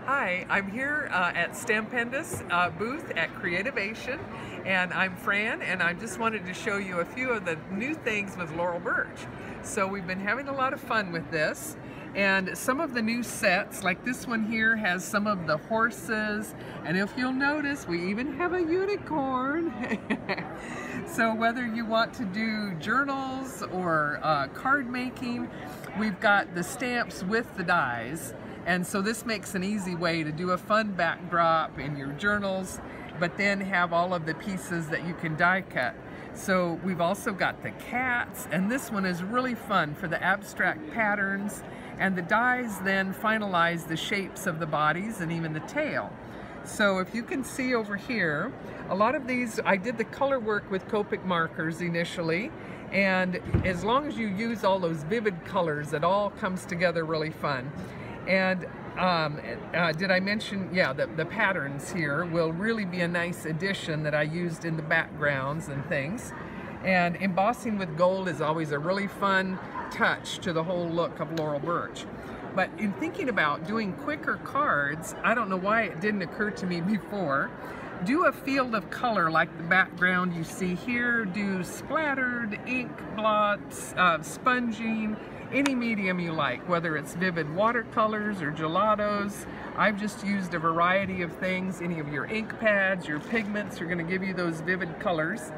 Hi, I'm here at Stampendous booth at Creativation, and I'm Fran, and I just wanted to show you a few of the new things with Laurel Burch. So we've been having a lot of fun with this, and some of the new sets, like this one here, has some of the horses, and if you'll notice, we even have a unicorn. So whether you want to do journals or card making, we've got the stamps with the dies. And so this makes an easy way to do a fun backdrop in your journals, but then have all of the pieces that you can die cut. So we've also got the cats, and this one is really fun for the abstract patterns, and the dies then finalize the shapes of the bodies and even the tail. So if you can see over here, a lot of these, I did the color work with Copic markers initially, and as long as you use all those vivid colors, it all comes together really fun. And did I mention, yeah, the patterns here will really be a nice addition that I used in the backgrounds and things. And embossing with gold is always a really fun touch to the whole look of Laurel Burch. But in thinking about doing quicker cards, I don't know why it didn't occur to me before, do a field of color like the background you see here, do splattered, ink blots, sponging, any medium you like, whether it's vivid watercolors or gelatos. I've just used a variety of things. Any of your ink pads, your pigments are going to give you those vivid colors.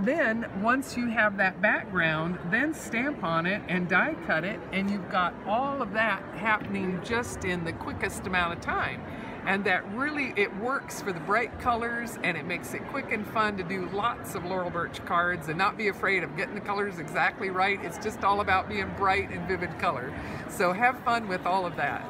Then once you have that background, then stamp on it and die cut it, and you've got all of that happening just in the quickest amount of time. And that really, it works for the bright colors, and it makes it quick and fun to do lots of Laurel Burch cards and not be afraid of getting the colors exactly right. It's just all about being bright and vivid color. So have fun with all of that.